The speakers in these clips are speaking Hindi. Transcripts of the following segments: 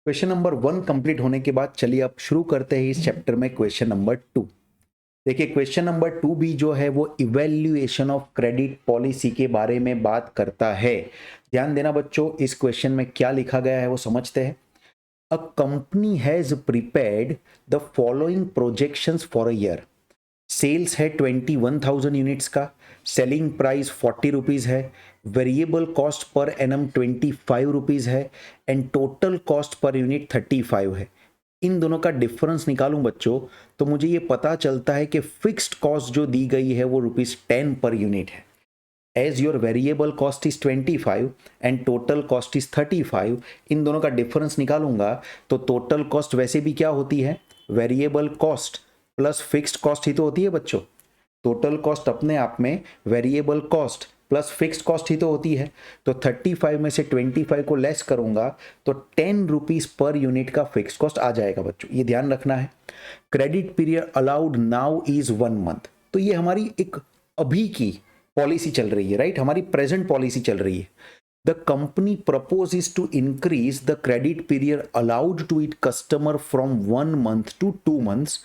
क्वेश्चन नंबर 1 कंप्लीट होने के बाद चलिए अब शुरू करते हैं इस चैप्टर में क्वेश्चन नंबर 2। देखिए क्वेश्चन नंबर 2 भी जो है वो इवैल्यूएशन ऑफ क्रेडिट पॉलिसी के बारे में बात करता है। ध्यान देना बच्चों, इस क्वेश्चन में क्या लिखा गया है वो समझते हैं। A company has prepared the following projections for a year. Sales है 21,000 यूनिट्स का, सेलिंग प्राइस 40 रुपीज़ है, variable cost per annum 25 rupees है and total cost per unit 35 है। इन दोनों का डिफरेंस निकालूं बच्चों तो मुझे ये पता चलता है कि फिक्स्ड कॉस्ट जो दी गई है वो ₹10 पर यूनिट है। As your variable cost is 25 and total cost is 35, इन दोनों का डिफरेंस निकालूंगा तो टोटल कॉस्ट वैसे भी क्या होती है, variable cost plus fixed cost ही तो होती है बच्चों। टोटल कॉस्ट अपने आप में variable cost plus fixed cost ही तो होती है। तो 35 में से 25 को लेस करूंगा तो 10 रुपीज पर यूनिट का फिक्स्ड कॉस्ट आ जाएगा बच्चों, ये ध्यान रखना है। Credit period allowed now is 1 month. तो ये हमारी एक अभी की पॉलिसी चल रही है, राइट, हमारी प्रेजेंट पॉलिसी चल रही है। The company proposes to increase the credit period allowed to its customer from 1 month to 2 months.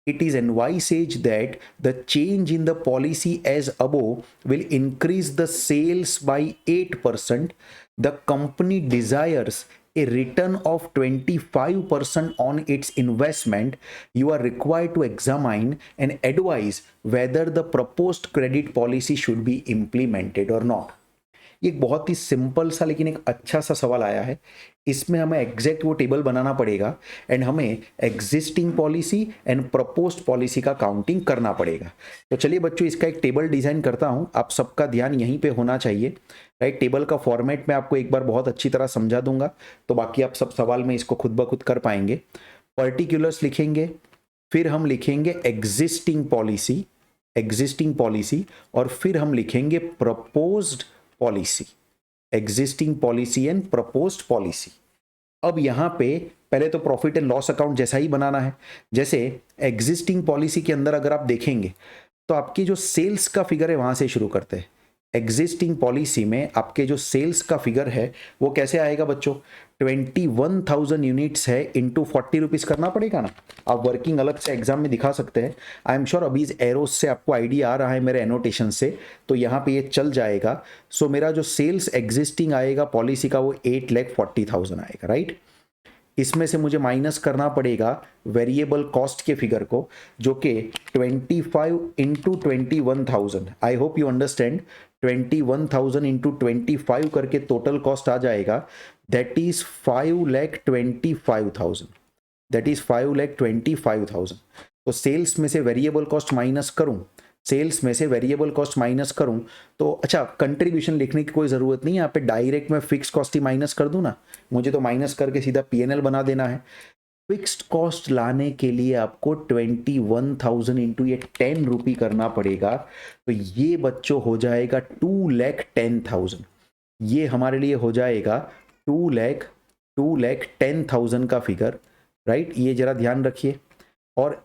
It is envisaged that the change in the policy as above will increase the sales by 8%. The company desires a return of 25% on its investment. You are required to examine and advise whether the proposed credit policy should be implemented or not. ये एक बहुत ही सिंपल सा लेकिन एक अच्छा सा सवाल आया है। इसमें हमें एग्जैक्ट वो टेबल बनाना पड़ेगा एंड हमें existing policy and proposed policy का काउंटिंग करना पड़ेगा। तो चलिए बच्चों इसका एक टेबल डिजाइन करता हूं, आप सबका ध्यान यहीं पे होना चाहिए, राइट। टेबल का फॉर्मेट मैं आपको एक बार बहुत अच्छी तरह समझा दूंगा तो बाकी आप सब सवाल में इसको खुद ब खुद कर पाएंगे। पर्टिकुलर्स लिखेंगे, फिर हम लिखेंगे एग्जिस्टिंग पॉलिसी और फिर हम लिखेंगे proposed policy, existing policy and proposed policy. अब यहां पे पहले तो प्रॉफिट एंड लॉस अकाउंट जैसा ही बनाना है। जैसे एग्जिस्टिंग पॉलिसी के अंदर अगर आप देखेंगे तो आपकी जो सेल्स का फिगर है वहां से शुरू करते हैं। एग्जिस्टिंग पॉलिसी में आपके जो सेल्स का फिगर है वो कैसे आएगा बच्चों, 21,000 यूनिट्स है इंटू 40 रुपीज करना पड़ेगा ना। आप वर्किंग अलग से एग्जाम में दिखा सकते हैं। आई एम श्योर अभी इस एरोस से आपको आइडिया आ रहा है मेरे एनोटेशन से, तो यहाँ पे ये चल जाएगा। सो मेरा जो सेल्स एग्जिस्टिंग आएगा पॉलिसी का वो 8,40,000 आएगा, राइट। इसमें से मुझे माइनस करना पड़ेगा वेरिएबल कॉस्ट के फिगर को जो कि 25 into 21,000, I hope you understand. 21,000 into 25 करके टोटल कॉस्ट आ जाएगा, दैट इज 5,25,000, दैट इज 5,25,000। तो सेल्स में से वेरिएबल कॉस्ट माइनस करूं, सेल्स में से वेरिएबल कॉस्ट माइनस करूं तो अच्छा कंट्रीब्यूशन लिखने की कोई ज़रूरत नहीं है, यहाँ पे डायरेक्ट मैं फिक्स कॉस्ट ही माइनस कर दूं ना, मुझे तो माइनस करके सीधा पीएनएल बना देना है। फिक्स्ड कॉस्ट लाने के लिए आपको 21,000 इंटू ये 10 रुपी करना पड़ेगा, तो ये बच्चों हो जाएगा 2,10,000। ये हमारे लिए हो जाएगा 2,10,000 का फिगर, राइट। ये जरा ध्यान रखिए। और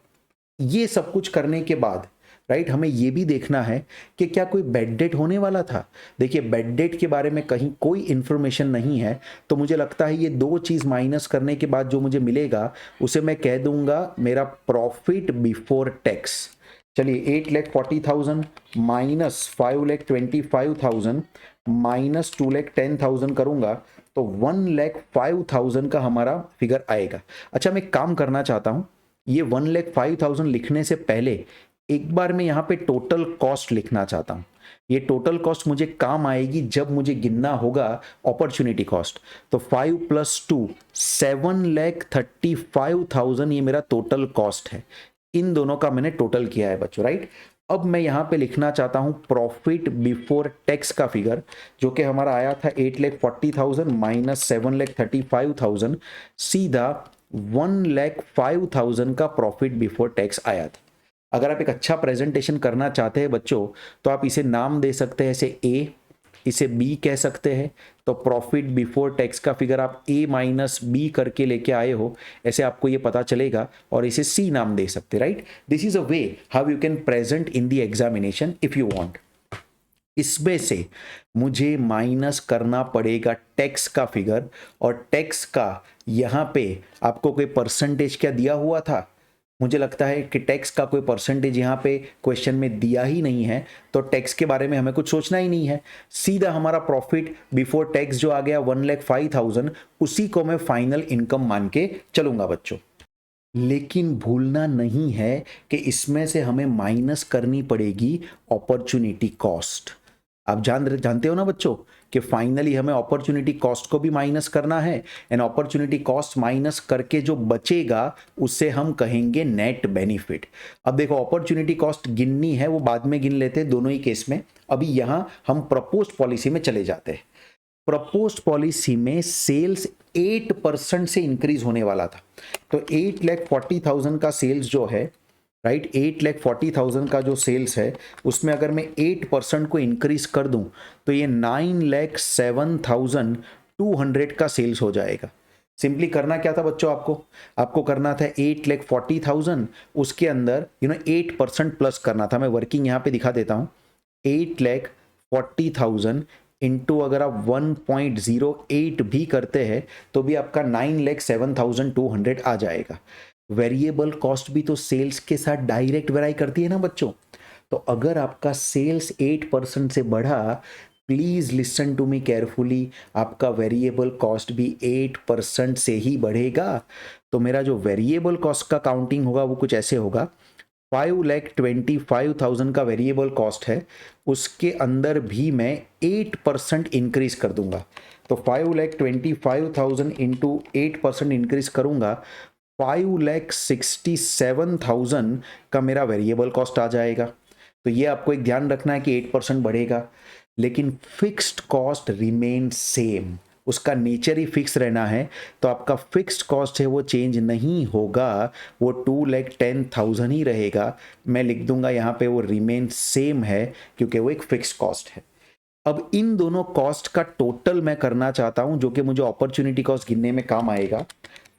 ये सब कुछ करने के बाद राइट हमें ये भी देखना है कि क्या कोई बेड डेट होने वाला था। देखिए बेड डेट के बारे में कहीं कोई इंफॉर्मेशन नहीं है, तो मुझे लगता है ये दो चीज माइनस करने के बाद जो मुझे मिलेगा उसे मैं कह दूंगा मेरा प्रॉफिट बिफोर टैक्स। चलिए 8,40,000 माइनस 5,25,000 माइनस 2,10,000 करूंगा तो 1,05,000 का हमारा फिगर आएगा। अच्छा मैं काम करना चाहता हूं, ये 1,05,000 लिखने से पहले एक बार मैं यहां पे टोटल कॉस्ट लिखना चाहता हूं। ये टोटल कॉस्ट मुझे काम आएगी जब मुझे गिनना होगा अपॉर्चुनिटी कॉस्ट। तो 5 + 2 7,35,000 ये मेरा टोटल कॉस्ट है। इन दोनों का मैंने टोटल किया है बच्चों, राइट। अब मैं यहां पे लिखना चाहता हूं प्रॉफिट बिफोर टैक्स का फिगर जो कि हमारा आया था 8,40,000 माइनस 7,35,000, सीधा 1,05,000 का प्रॉफिट बिफोर टैक्स आया था। अगर आप एक अच्छा प्रेजेंटेशन करना चाहते हैं बच्चों तो आप इसे नाम दे सकते हैं, इसे ए, इसे बी कह सकते हैं। तो प्रॉफिट बिफोर टैक्स का फिगर आप ए माइनस बी करके लेके आए हो, ऐसे आपको ये पता चलेगा, और इसे सी नाम दे सकते, right. This is a way how you can present in the examination if you want. इसमें से मुझे माइनस करना पड़ेगा टैक्स का फिगर, और टैक्स का यहाँ पे आपको कोई परसेंटेज क्या दिया हुआ था? मुझे लगता है कि टैक्स का कोई परसेंटेज यहाँ पे क्वेश्चन में दिया ही नहीं है, तो टैक्स के बारे में हमें कुछ सोचना ही नहीं है। सीधा हमारा प्रॉफिट बिफोर टैक्स जो आ गया 1,05,000, उसी को मैं फाइनल इनकम मान के चलूंगा बच्चों। लेकिन भूलना नहीं है कि इसमें से हमें माइनस करनी पड़ेगी अपॉर्चुनिटी कॉस्ट। आप जानते हो ना बच्चों कि फाइनली हमें अपॉर्चुनिटी कॉस्ट को भी माइनस करना है, एंड अपॉर्चुनिटी कॉस्ट माइनस करके जो बचेगा उसे हम कहेंगे नेट बेनिफिट। अब देखो, अपॉर्चुनिटी कॉस्ट गिननी है वो बाद में गिन लेते हैं दोनों ही केस में। अभी यहां हम प्रपोज्ड पॉलिसी में चले जाते हैं। प्रपोज्ड पॉलिसी में सेल्स 8% से इंक्रीज होने वाला था, तो 8,40,000 का सेल्स जो है, राइट, 8,40,000 का जो सेल्स है उसमें अगर मैं 8% को इंक्रीज कर दूं तो ये 9,07,200 का सेल्स हो जाएगा। सिंपली करना क्या था बच्चों, आपको करना था 8,40,000, उसके अंदर 8% प्लस करना था। मैं वर्किंग यहाँ पे दिखा देता हूँ। 8,40,000 इंटू अगर आप 1.08 भी करते हैं तो भी आपका 9,07,200 आ जाएगा। वेरिएबल कॉस्ट भी तो सेल्स के साथ डायरेक्ट वेराई करती है ना बच्चों। तो अगर आपका सेल्स 8% से बढ़ा, please listen to me carefully, आपका वेरिएबल कॉस्ट भी 8% से ही बढ़ेगा। तो मेरा जो वेरिएबल कॉस्ट का काउंटिंग होगा वो कुछ ऐसे होगा, 5,25,000 का वेरिएबल कॉस्ट है, उसके अंदर भी मैं 8% इंक्रीज कर दूंगा। तो 5,25,000 इंटू 8% इंक्रीज करूंगा, 5,67,000 का मेरा वेरिएबल कॉस्ट आ जाएगा। तो ये आपको एक ध्यान रखना है कि 8% बढ़ेगा, लेकिन फिक्स्ड कॉस्ट रिमेन सेम, उसका नेचर ही फिक्स रहना है। तो आपका फिक्स्ड कॉस्ट है वो चेंज नहीं होगा, वो 2,10,000 ही रहेगा। मैं लिख दूंगा यहाँ पे वो रिमेन सेम है क्योंकि वो एक फिक्स्ड कॉस्ट है। अब इन दोनों कॉस्ट का टोटल मैं करना चाहता हूं जो कि मुझे अपॉर्चुनिटी कॉस्ट गिनने में काम आएगा।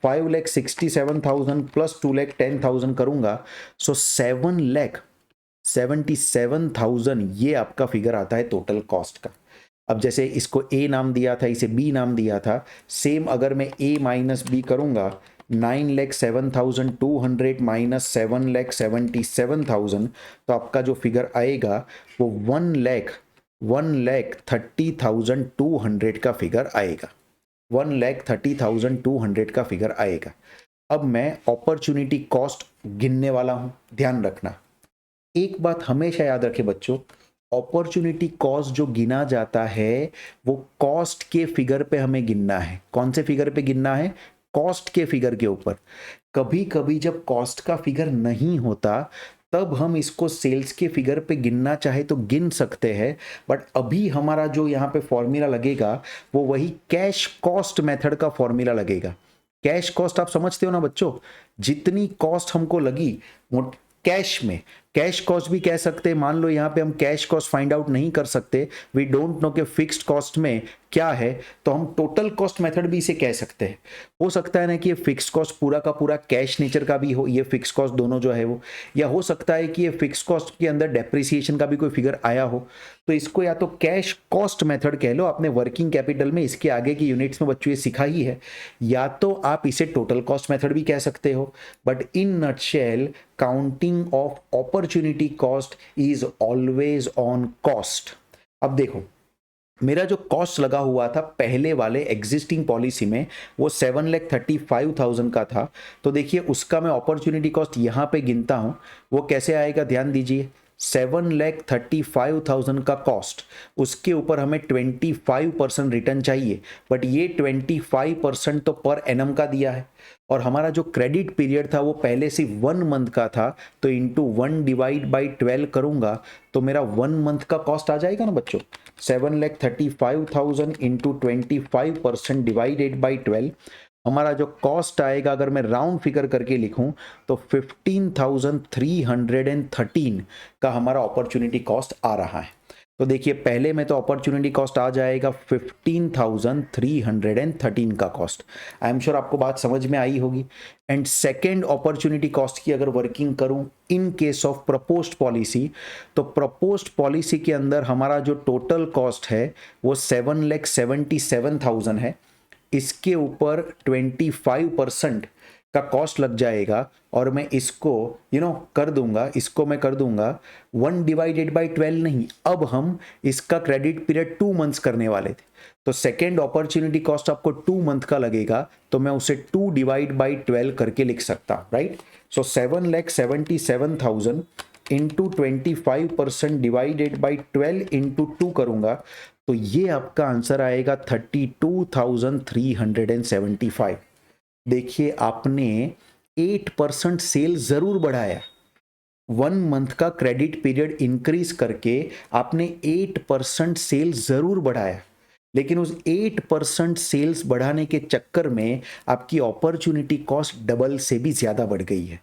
5,67,000 प्लस 2,10,000 करूंगा, सो 7,77,000 ये आपका फिगर आता है टोटल कॉस्ट का। अब जैसे इसको ए नाम दिया था, इसे बी नाम दिया था, सेम अगर मैं ए माइनस बी करूंगा, 9,07,200 माइनस 7,77,000, तो आपका जो फिगर आएगा वो 1,30,200 का फिगर आएगा। 1,30,200 का फिगर आएगा। अब मैं अपॉर्चुनिटी कॉस्ट गिनने वाला हूं, ध्यान रखना। एक बात हमेशा याद रखें बच्चों, अपॉर्चुनिटी कॉस्ट जो गिना जाता है वो कॉस्ट के फिगर पे हमें गिनना है। कौन से फिगर पे गिनना है? कॉस्ट के फिगर के ऊपर। कभी कभी जब कॉस्ट का फिगर नहीं होता तब हम इसको सेल्स के फिगर पे गिनना चाहे तो गिन सकते हैं, बट अभी हमारा जो यहाँ पे फॉर्मूला लगेगा वो वही कैश कॉस्ट मेथड का फॉर्मूला लगेगा। कैश कॉस्ट आप समझते हो ना बच्चों, जितनी कॉस्ट हमको लगी कैश में, कैश कॉस्ट भी कह सकते हैं। मान लो यहाँ पे हम कैश कॉस्ट फाइंड आउट नहीं कर सकते, वी डोंट नो कि फिक्स्ड कॉस्ट में क्या है, तो हम टोटल कॉस्ट मेथड भी इसे कह सकते हैं। हो सकता है ना कि ये फिक्स्ड कॉस्ट पूरा का पूरा कैश नेचर का भी हो, ये फिक्स्ड कॉस्ट दोनों जो है वो, या हो सकता है कि ये फिक्स्ड कॉस्ट के अंदर डेप्रिसिएशन का भी कोई फिगर आया हो, तो इसको या तो कैश कॉस्ट मेथड कह लो, आपने वर्किंग कैपिटल में इसके आगे की यूनिट्स में बच्चों ये सिखा ही है, या तो आप इसे टोटल कॉस्ट मेथड भी कह सकते हो। But in nutshell counting of opportunity cost is always on cost. अब देखो, मेरा जो कॉस्ट लगा हुआ था पहले वाले एग्जिस्टिंग पॉलिसी में वो 7,35,000 का था, तो देखिए उसका मैं अपॉर्चुनिटी कॉस्ट यहां पे गिनता हूं, वो कैसे आएगा ध्यान दीजिए। 7,35,000 का कॉस्ट, उसके ऊपर हमें 25% रिटर्न चाहिए, बट ये 25% तो पर एनम का दिया है, और हमारा जो क्रेडिट पीरियड था वो पहले से 1 मंथ का था, तो इंटू 1 डिवाइड बाई 12 करूंगा तो मेरा 1 मंथ का कॉस्ट आ जाएगा ना बच्चों। 7,35,000 इंटू 25% डिवाइडेड बाई 12, हमारा जो कॉस्ट आएगा अगर मैं राउंड फिगर करके लिखूं तो 15,313 का हमारा अपॉर्चुनिटी कॉस्ट आ रहा है। तो देखिए पहले में तो अपॉर्चुनिटी कॉस्ट आ जाएगा 15,313 का कॉस्ट। आई एम श्योर आपको बात समझ में आई होगी। एंड सेकेंड अपॉर्चुनिटी कॉस्ट की अगर वर्किंग करूं in case of proposed policy, तो प्रपोज्ड पॉलिसी के अंदर हमारा जो टोटल कॉस्ट है वो 7,77,000 है। इसके ऊपर 25% का कॉस्ट लग जाएगा और मैं इसको कर दूंगा, इसको मैं कर दूंगा 1/12 नहीं, अब हम इसका क्रेडिट पीरियड 2 मंथ्स करने वाले थे, तो सेकेंड अपॉर्चुनिटी कॉस्ट आपको 2 मंथ का लगेगा, तो मैं उसे 2/12 करके लिख सकता, right. So 7,77,000 into 25% divided by 12 into 2 करूंगा, तो ये आपका आंसर आएगा 32,375। देखिए आपने 8% सेल जरूर बढ़ाया, 1 मंथ का क्रेडिट पीरियड इंक्रीज करके आपने 8% सेल जरूर बढ़ाया, लेकिन उस 8% सेल्स बढ़ाने के चक्कर में आपकी अपॉर्चुनिटी कॉस्ट डबल से भी ज्यादा बढ़ गई है।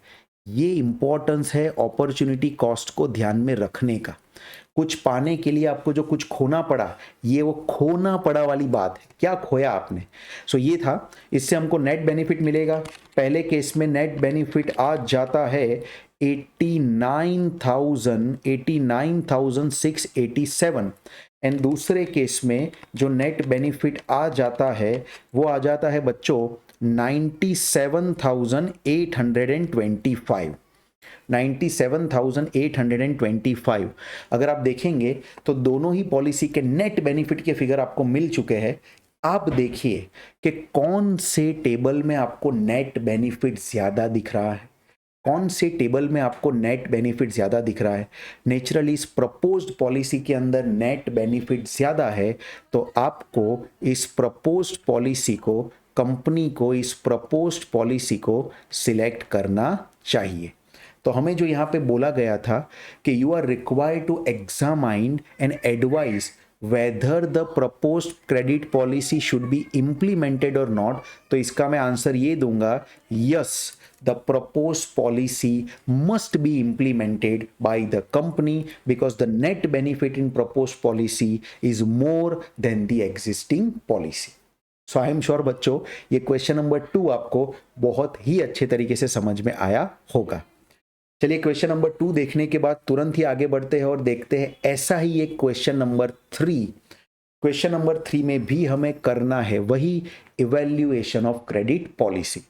ये इंपॉर्टेंस है अपॉर्चुनिटी कॉस्ट को ध्यान में रखने का। कुछ पाने के लिए आपको जो कुछ खोना पड़ा, ये वो खोना पड़ा वाली बात है, क्या खोया आपने। सो ये था, इससे हमको नेट बेनिफिट मिलेगा। पहले केस में नेट बेनिफिट आ जाता है 89,687 एंड दूसरे केस में जो नेट बेनिफिट आ जाता है वो आ जाता है बच्चों 97,825। 97,825। अगर आप देखेंगे तो दोनों ही पॉलिसी के नेट बेनिफिट के फिगर आपको मिल चुके हैं। आप देखिए कि कौन से टेबल में आपको नेट बेनिफिट ज्यादा दिख रहा है, कौन से टेबल में आपको नेट बेनिफिट ज्यादा दिख रहा है। नेचुरली इस प्रपोज्ड पॉलिसी के अंदर नेट बेनिफिट ज्यादा है, तो आपको इस प्रपोज्ड पॉलिसी को, कंपनी को इस प्रपोज्ड पॉलिसी को सिलेक्ट करना चाहिए। तो हमें जो यहाँ पे बोला गया था कि you are required to examine and advise whether the proposed credit policy should be implemented और नॉट, तो इसका मैं आंसर ये दूंगा, yes the proposed policy must be implemented by the company because the net benefit in proposed policy is more than the existing policy. So I am sure बच्चों ये क्वेश्चन नंबर 2 आपको बहुत ही अच्छे तरीके से समझ में आया होगा। चलिए क्वेश्चन नंबर 2 देखने के बाद तुरंत ही आगे बढ़ते हैं और देखते हैं ऐसा ही एक क्वेश्चन नंबर 3। क्वेश्चन नंबर 3 में भी हमें करना है वही इवैल्यूएशन ऑफ क्रेडिट पॉलिसी।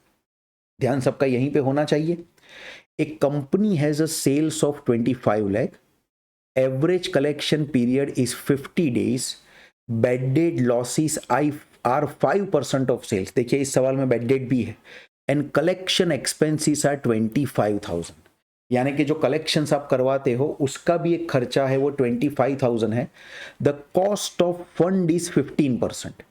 ध्यान सबका यहीं पे होना चाहिए। एक company has a sales of 25 lakh, average collection period is 50 days, bad debt losses are 5% of sales. देखिए इस सवाल में बैड डेट भी है, एंड कलेक्शन एक्सपेंसेस आर 25,000, यानी कि जो कलेक्शंस आप करवाते हो उसका भी एक खर्चा है वो 25,000 है। The cost of fund is 15%,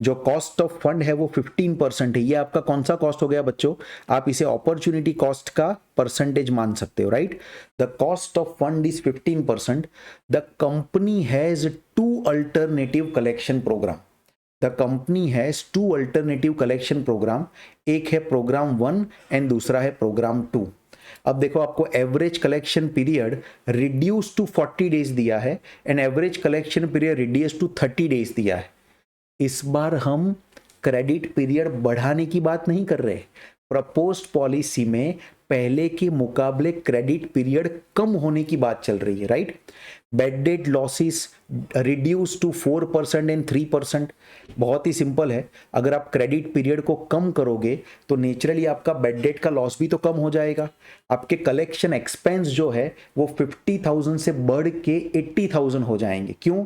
जो कॉस्ट ऑफ फंड है वो 15% है। ये आपका कौन सा कॉस्ट हो गया बच्चों, आप इसे अपॉर्चुनिटी कॉस्ट का परसेंटेज मान सकते हो, right. The cost of fund is 15%। The company has 2 alternative collection program. The company has 2 alternative collection program, एक है प्रोग्राम 1 एंड दूसरा है प्रोग्राम 2। अब देखो आपको average collection period reduce to 40 days दिया है and average collection period reduce to 30 days दिया है। इस बार हम क्रेडिट पीरियड बढ़ाने की बात नहीं कर रहे, प्रपोज्ड पॉलिसी में पहले के मुकाबले क्रेडिट पीरियड कम होने की बात चल रही है, right. Bad debt losses reduce to 4% and 3%। बहुत ही सिंपल है, अगर आप क्रेडिट पीरियड को कम करोगे तो नेचुरली आपका बैड डेट का लॉस भी तो कम हो जाएगा। आपके कलेक्शन एक्सपेंस जो है वो 50,000 से बढ़ के 80,000 हो जाएंगे। क्यों,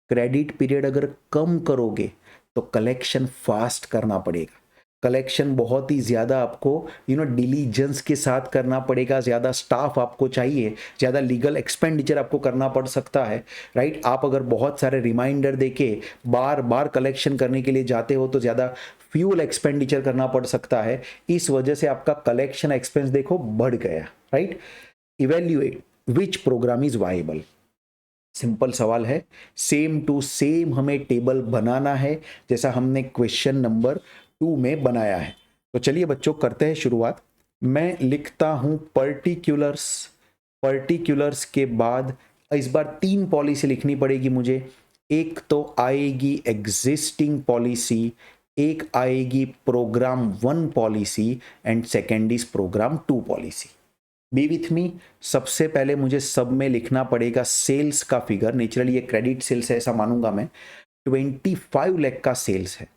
क्रेडिट पीरियड अगर कम करोगे तो कलेक्शन फास्ट करना पड़ेगा, कलेक्शन बहुत ही ज़्यादा आपको डिलीजेंस के साथ करना पड़ेगा, ज़्यादा स्टाफ आपको चाहिए, ज़्यादा लीगल एक्सपेंडिचर आपको करना पड़ सकता है, राइट। आप अगर बहुत सारे रिमाइंडर देके बार बार कलेक्शन करने के लिए जाते हो तो ज़्यादा फ्यूल एक्सपेंडिचर करना पड़ सकता है, इस वजह से आपका कलेक्शन एक्सपेंस देखो बढ़ गया, right. Evaluate which programme is viable. Simple सवाल है, सेम टू सेम हमें टेबल बनाना है जैसा हमने क्वेश्चन नंबर 2 में बनाया है। तो चलिए बच्चों करते हैं शुरुआत। मैं लिखता हूं पर्टिकुलर्स, पर्टिकुलर्स के बाद इस बार 3 पॉलिसी लिखनी पड़ेगी मुझे। एक तो आएगी एग्जिस्टिंग पॉलिसी, एक आएगी program 1 policy and second is program 2 policy. Be with me. सबसे पहले मुझे सब में लिखना पड़ेगा सेल्स का फिगर। नेचुरली ये क्रेडिट सेल्स है ऐसा मानूंगा मैं। 25 लाख का सेल्स है,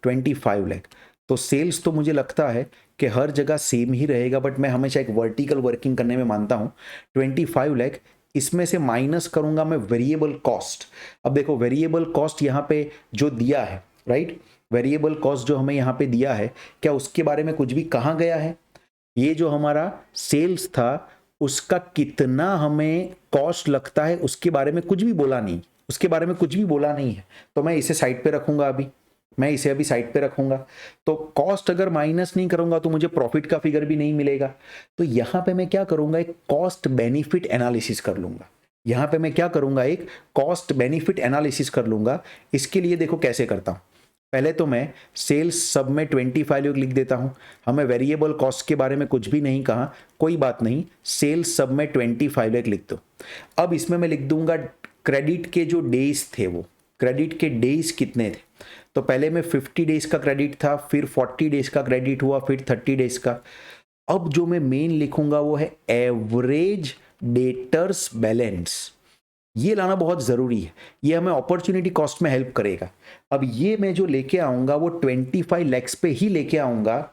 25 लाख। तो सेल्स तो मुझे लगता है कि हर जगह सेम ही रहेगा, बट मैं हमेशा एक वर्टिकल वर्किंग करने में मानता हूँ। 25 लाख, इसमें से माइनस करूंगा मैं वेरिएबल कॉस्ट। अब देखो वेरिएबल कॉस्ट यहाँ पे जो दिया है, राइट, वेरिएबल कॉस्ट जो हमें यहाँ पे दिया है, क्या उसके बारे में कुछ भी कहा गया है? ये जो हमारा सेल्स था उसका कितना हमें कॉस्ट लगता है उसके बारे में कुछ भी बोला नहीं, उसके बारे में कुछ भी बोला नहीं है। तो मैं इसे साइड पे रखूंगा, मैं इसे अभी साइड पे रखूंगा। तो कॉस्ट अगर माइनस नहीं करूंगा तो मुझे प्रॉफिट का फिगर भी नहीं मिलेगा। तो यहां पे मैं क्या करूंगा, एक कॉस्ट बेनिफिट एनालिसिस कर लूंगा। यहां पे मैं क्या करूंगा, एक कॉस्ट बेनिफिट एनालिसिस कर लूंगा। इसके लिए देखो कैसे करता हूं। पहले तो मैं सेल्स सब में 25 लिख देता हूं। हमें वेरिएबल कॉस्ट के बारे में कुछ भी नहीं कहा, कोई बात नहीं, सेल्स सब में 25 लिख दो। अब इसमें मैं लिख दूंगा क्रेडिट के जो डेज थे, वो क्रेडिट के डेज कितने थे। तो पहले में 50 डेज का क्रेडिट था, फिर 40 डेज का क्रेडिट हुआ, फिर 30 डेज का। अब जो मैं मेन लिखूंगा वो है एवरेज डेटर्स बैलेंस। ये लाना बहुत जरूरी है, ये हमें अपॉर्चुनिटी कॉस्ट में हेल्प करेगा। अब ये मैं जो लेके आऊंगा वो 25 लैक्स पे ही लेके आऊंगा।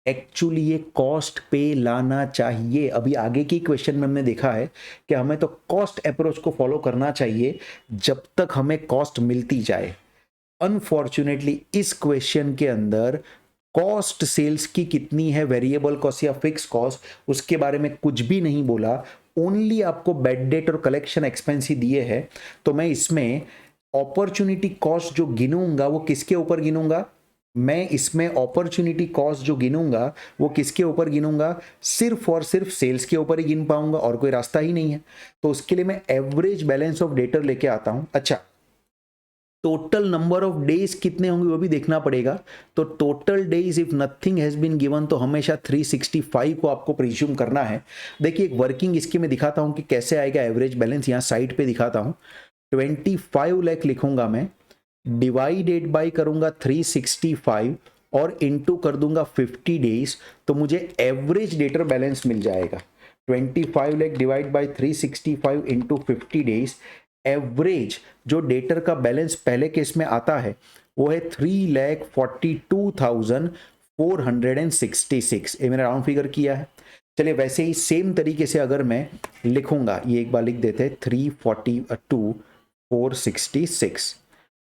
एक्चुअली ये कॉस्ट पे लाना चाहिए। अभी आगे की क्वेश्चन में हमने देखा है कि हमें तो कॉस्ट अप्रोच को फॉलो करना चाहिए जब तक हमें कॉस्ट मिलती जाए। अनफॉर्चुनेटली इस क्वेश्चन के अंदर कॉस्ट सेल्स की कितनी है, वेरिएबल कॉस्ट या फिक्स कॉस्ट, उसके बारे में कुछ भी नहीं बोला। ओनली आपको बेड डेट और कलेक्शन एक्सपेंस ही दिए हैं। तो मैं इसमें अपॉर्चुनिटी कॉस्ट जो गिनूंगा वो किसके ऊपर गिनूंगा, मैं इसमें अपॉर्चुनिटी कॉस्ट जो गिनूंगा वो किसके ऊपर गिनूंगा, सिर्फ और सिर्फ सेल्स के ऊपर ही गिन पाऊंगा, और कोई रास्ता ही नहीं है। तो उसके लिए मैं एवरेज बैलेंस ऑफ डेटर लेके आता हूं। अच्छा, टोटल नंबर ऑफ डेज कितने होंगे वो भी देखना पड़ेगा। तो total days if nothing has been given, तो हमेशा 365 को आपको प्रिज्यूम करना है। देखिए एक वर्किंग इसकी मैं दिखाता हूं कि कैसे आएगा एवरेज बैलेंस। यहाँ साइड पे दिखाता हूं, 25 लाख लिखूंगा मैं, डिवाइडेड बाय करूंगा 365 और इनटू कर दूंगा 50 डेज, तो मुझे एवरेज डेटर बैलेंस मिल जाएगा। 25 lakh divide by 365 into 50 days, average जो डेटर का बैलेंस पहले केस में आता है वो है 3,42,466। ये मैंने राउंड फिगर किया है। चलिए वैसे ही सेम तरीके से अगर मैं लिखूंगा, ये एक बार लिख देते हैं, 342,466,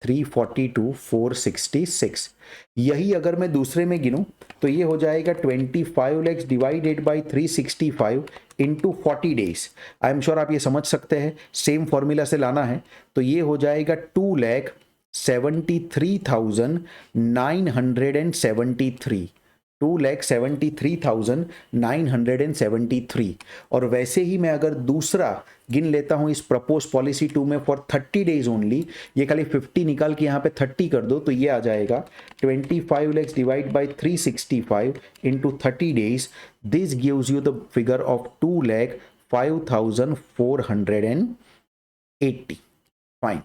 342,466। यही अगर मैं दूसरे में गिनूं तो ये हो जाएगा 25 lakhs divided by 365 into 40 days. I am sure आप ये समझ सकते हैं, सेम फॉर्मूला से लाना है। तो ये हो जाएगा 2,73,973, 2,73,973। और वैसे ही मैं अगर दूसरा गिन लेता हूं इस प्रपोज पॉलिसी 2 में फॉर 30 डेज ओनली, ये खाली 50 निकाल के यहाँ पे 30 कर दो, तो ये आ जाएगा 25 lakhs divide by 365 into 30 days. This gives you the figure of 2,05,480। Fine.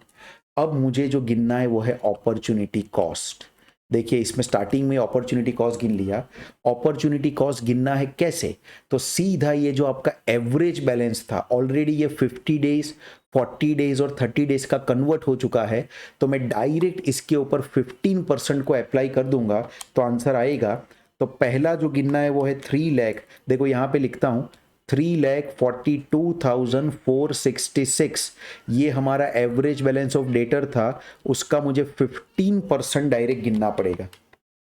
अब मुझे जो गिनना है वो है अपॉर्चुनिटी कॉस्ट। देखिए इसमें स्टार्टिंग में अपॉर्चुनिटी कॉस्ट गिन लिया। अपॉर्चुनिटी कॉस्ट गिनना है कैसे, तो सीधा ये जो आपका एवरेज बैलेंस था, ऑलरेडी ये 50 डेज 40 डेज और 30 डेज का कन्वर्ट हो चुका है। तो मैं डायरेक्ट इसके ऊपर 15% को अप्लाई कर दूंगा तो आंसर आएगा। तो पहला जो गिनना है वो है 3 लाख, देखो यहाँ पे लिखता हूँ 3,42,466। ये हमारा एवरेज बैलेंस ऑफ डेटर था, उसका मुझे 15% डायरेक्ट गिनना पड़ेगा।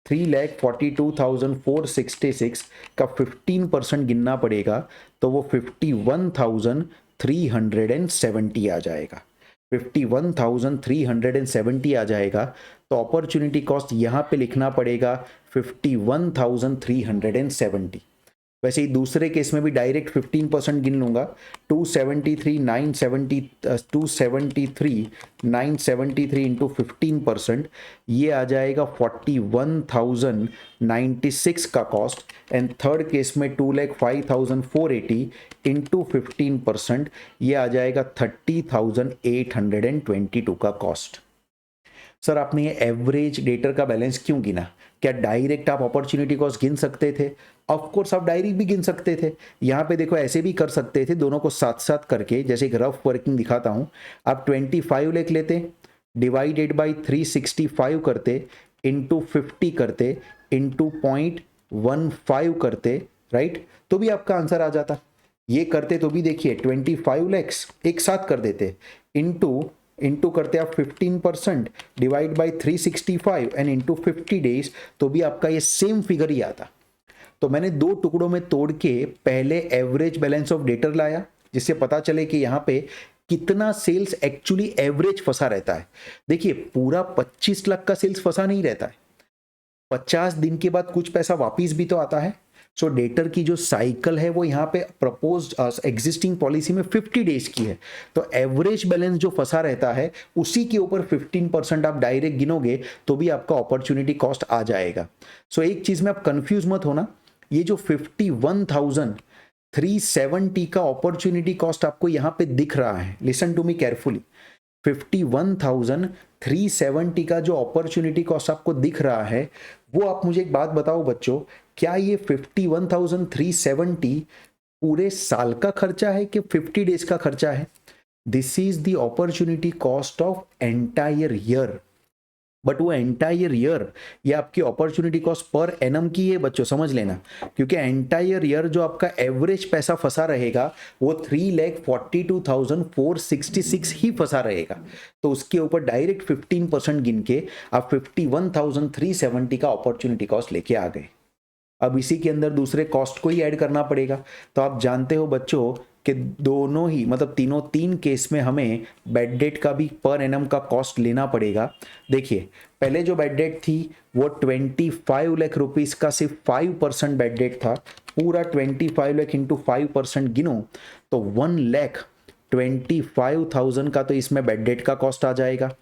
3,42,466 का 15% गिनना पड़ेगा, तो वो 51,370 आ जाएगा। 51,370 आ जाएगा। तो अपॉर्चुनिटी कॉस्ट यहाँ पे लिखना पड़ेगा 51,370। वैसे ही दूसरे केस में भी डायरेक्ट 15% गिन लूंगा, 273,973 इंटू 15%, ये आ जाएगा 41,096 का कॉस्ट। एंड थर्ड केस में 2,05,480 इंटू 15%, ये आ जाएगा 30,822 का कॉस्ट। सर आपने ये एवरेज डेटर का बैलेंस क्यों गिना, क्या डायरेक्ट आप अपॉर्चुनिटी कॉस्ट गिन सकते थे? ऑफ कोर्स आप डायरेक्ट भी गिन सकते थे। यहाँ पे देखो ऐसे भी कर सकते थे, दोनों को साथ साथ करके। जैसे एक रफ वर्किंग दिखाता हूँ, आप 25 लाख लेते, डिवाइडेड बाई 365 करते, इंटू 50 करते, इंटू 0.15 करते, राइट, तो भी आपका आंसर आ जाता। ये करते तो भी देखिए 25 लैक्स एक साथ कर देते, इंटू करते आप 15%, divide by 365 and into 50 days, तो भी आपका ये सेम फिगर ही आता। तो मैंने दो टुकड़ों में तोड़ के पहले एवरेज बैलेंस ऑफ डेटर लाया, जिससे पता चले कि यहाँ पे कितना सेल्स एक्चुअली एवरेज फंसा रहता है। देखिए पूरा 25 लाख का सेल्स फंसा नहीं रहता है, 50 दिन के बाद कुछ पैसा वापिस भी तो आता है। सो डेटर की जो साइकिल है वो यहाँ पे प्रपोज्ड एग्जिस्टिंग पॉलिसी में 50 डेज की है, तो एवरेज बैलेंस जो फंसा रहता है उसी के ऊपर 15% आप डायरेक्ट गिनोगे तो भी आपका अपॉर्चुनिटी कॉस्ट आ जाएगा। सो एक चीज में आप कंफ्यूज मत होना, ये जो 51,370 का अपॉर्चुनिटी कॉस्ट आपको यहाँ पे दिख रहा है, लिसन टू मी केयरफुली, 51,370 का जो अपॉर्चुनिटी कॉस्ट आपको दिख रहा है, वो आप मुझे एक बात बताओ बच्चों, क्या ये 51,370 पूरे साल का खर्चा है कि 50 डेज का खर्चा है? This is the opportunity cost of entire year. But वो एंटायर ईयर ये आपकी अपॉर्चुनिटी कॉस्ट पर एनम की है बच्चों, समझ लेना, क्योंकि एंटायर ईयर जो आपका एवरेज पैसा फंसा रहेगा वो 3,42,466 ही फंसा रहेगा, तो उसके ऊपर डायरेक्ट 15% गिन के आप 51,370 का अपॉर्चुनिटी कॉस्ट लेके आ गए। अब इसी के अंदर दूसरे कॉस्ट को ही ऐड करना पड़ेगा। तो आप जानते हो बच्चों कि दोनों ही मतलब तीन केस में हमें बेड डेट का भी पर एनम का कॉस्ट लेना पड़ेगा। देखिए पहले जो बेड डेट थी वो 25 लाख रुपीस का सिर्फ 5% बेड डेट था, पूरा 25 लाख इंटू 5% गिनो तो 1,25,000 का तो इसमें बेड डेट का कॉस्ट आ जाएगा।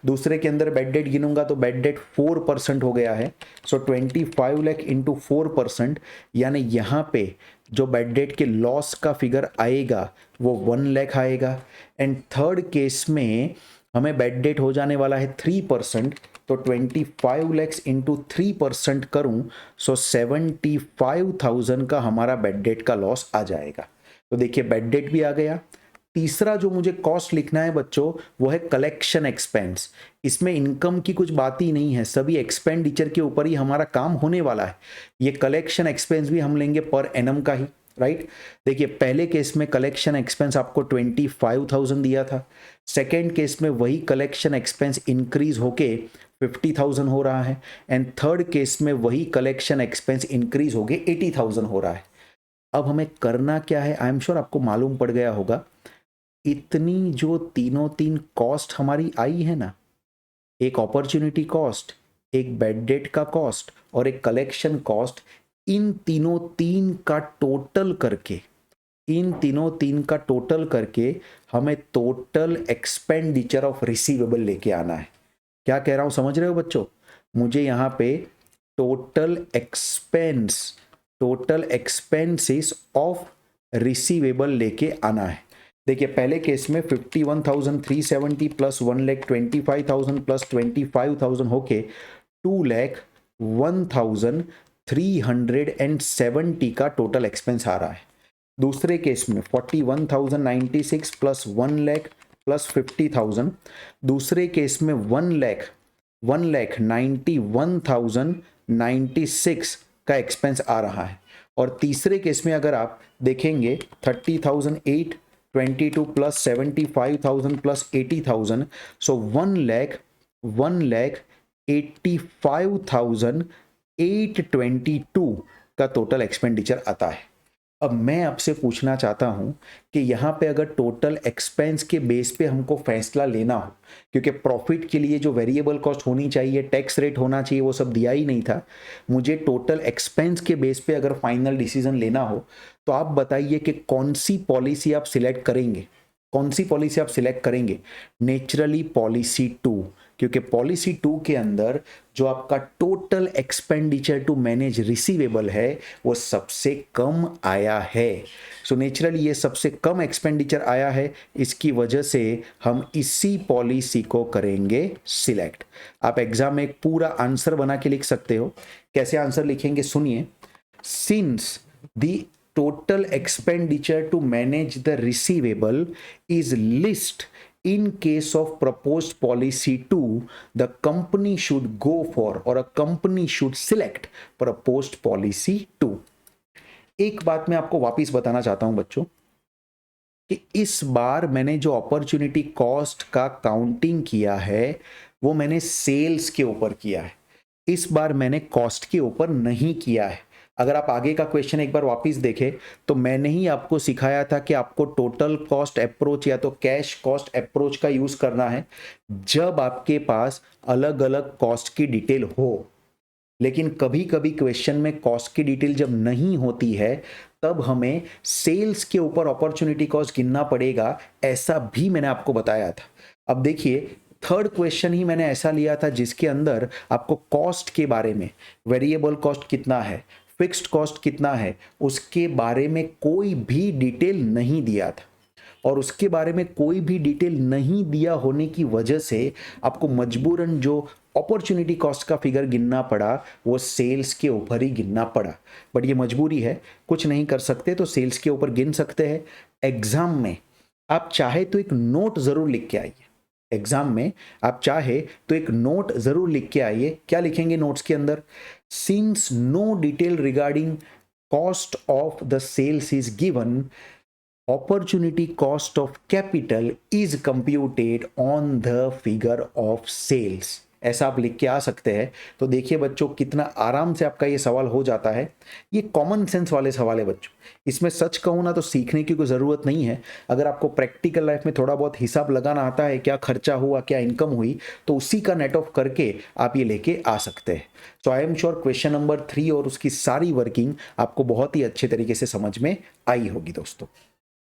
दूसरे के अंदर बेड डेट गिनूंगा तो बेड डेट 4% हो गया है, सो 25 लाख इंटू 4%, यानी यहाँ पे जो बेड डेट के लॉस का फिगर आएगा वो 1 लाख आएगा। एंड थर्ड केस में हमें बेड डेट हो जाने वाला है 3%, तो 25 लैक्स इंटू 3% करूं सो 75,000 का हमारा बेड डेट का लॉस आ जाएगा। तो देखिए बेड डेट भी आ गया। तीसरा जो मुझे कॉस्ट लिखना है बच्चों वो है कलेक्शन एक्सपेंस। इसमें इनकम की कुछ बात ही नहीं है, सभी एक्सपेंडिचर के ऊपर ही हमारा काम होने वाला है। ये कलेक्शन एक्सपेंस भी हम लेंगे पर एनम का ही, राइट। देखिए पहले केस में कलेक्शन एक्सपेंस आपको 25,000 दिया था, सेकेंड केस में वही कलेक्शन एक्सपेंस इंक्रीज होके 50,000 हो रहा है, एंड थर्ड केस में वही कलेक्शन एक्सपेंस इंक्रीज होके 80,000 हो रहा है। अब हमें करना क्या है, आई एम श्योर आपको मालूम पड़ गया होगा। इतनी जो तीन कॉस्ट हमारी आई है ना, एक अपॉर्चुनिटी कॉस्ट, एक बेड डेट का कॉस्ट और एक कलेक्शन कॉस्ट, इन तीन का टोटल करके हमें टोटल एक्सपेंडिचर ऑफ रिसीवेबल लेके आना है। क्या कह रहा हूं समझ रहे हो बच्चों? मुझे यहां पे टोटल एक्सपेंसेस ऑफ रिसीवेबल लेके आना है। देखिए पहले केस में 51,370 प्लस 1,25,000 प्लस 25,000 होके 2,01,370 का टोटल एक्सपेंस आ रहा है। दूसरे केस में 41,096 प्लस 1 लाख प्लस 50,000, दूसरे केस में 1,91,096 का एक्सपेंस आ रहा है। और तीसरे केस में अगर आप देखेंगे 30,822 प्लस 75,000 प्लस 80,000, सो 1,85,822 का टोटल एक्सपेंडिचर आता है। अब मैं आपसे पूछना चाहता हूं कि यहां पे अगर टोटल एक्सपेंस के बेस पे हमको फैसला लेना हो, क्योंकि प्रॉफिट के लिए जो वेरिएबल कॉस्ट होनी चाहिए, टैक्स रेट होना चाहिए, वो सब दिया ही नहीं था, मुझे टोटल एक्सपेंस के बेस पे अगर फाइनल डिसीजन लेना हो तो आप बताइए कि कौन सी पॉलिसी आप सिलेक्ट करेंगे, नेचुरली पॉलिसी 2, क्योंकि पॉलिसी 2 के अंदर जो आपका total expenditure to manage receivable है वो सबसे कम आया है। सो नेचुरली ये सबसे कम एक्सपेंडिचर आया है, इसकी वजह से हम इसी पॉलिसी को करेंगे सिलेक्ट। आप एग्जाम में एक पूरा आंसर बना के लिख सकते हो। कैसे आंसर लिखेंगे सुनिए, since the total expenditure to manage the receivable is least in case of proposed policy 2, the company should go for or a company should select proposed policy 2. एक बात मैं आपको वापस बताना चाहता हूं बच्चों कि इस बार मैंने जो अपॉर्चुनिटी कॉस्ट का काउंटिंग किया है वो मैंने सेल्स के ऊपर किया है, इस बार मैंने कॉस्ट के ऊपर नहीं किया है। अगर आप आगे का क्वेश्चन एक बार वापस देखें तो मैंने ही आपको सिखाया था कि आपको टोटल कॉस्ट अप्रोच या तो कैश कॉस्ट अप्रोच का यूज करना है जब आपके पास अलग अलग कॉस्ट की डिटेल हो। लेकिन कभी कभी क्वेश्चन में कॉस्ट की डिटेल जब नहीं होती है तब हमें सेल्स के ऊपर अपॉर्चुनिटी कॉस्ट गिनना पड़ेगा, ऐसा भी मैंने आपको बताया था। अब देखिए थर्ड क्वेश्चन ही मैंने ऐसा लिया था जिसके अंदर आपको कॉस्ट के बारे में, वेरिएबल कॉस्ट कितना है, फिक्स्ड कॉस्ट कितना है, उसके बारे में कोई भी डिटेल नहीं दिया था। और उसके बारे में कोई भी डिटेल नहीं दिया होने की वजह से आपको मजबूरन जो अपॉर्चुनिटी कॉस्ट का फिगर गिनना पड़ा वो सेल्स के ऊपर ही गिनना पड़ा। बट ये मजबूरी है, कुछ नहीं कर सकते तो सेल्स के ऊपर गिन सकते हैं। एग्जाम में आप चाहे तो एक नोट जरूर लिख के आइए, एग्जाम में आप चाहे तो एक नोट जरूर लिख के आइए। क्या लिखेंगे नोट्स के अंदर? Since no detail regarding cost of the sales is given, opportunity cost of capital is computed on the figure of sales। ऐसा आप लिख के आ सकते हैं। तो देखिए बच्चों कितना आराम से आपका ये सवाल हो जाता है। ये कॉमन सेंस वाले सवाल है बच्चों, इसमें सच कहूँ ना तो सीखने की कोई ज़रूरत नहीं है। अगर आपको प्रैक्टिकल लाइफ में थोड़ा बहुत हिसाब लगाना आता है, क्या खर्चा हुआ क्या इनकम हुई, तो उसी का नेट ऑफ करके आप ये लेके आ सकते हैं। So I am sure question number 3 और उसकी सारी वर्किंग आपको बहुत ही अच्छे तरीके से समझ में आई होगी दोस्तों।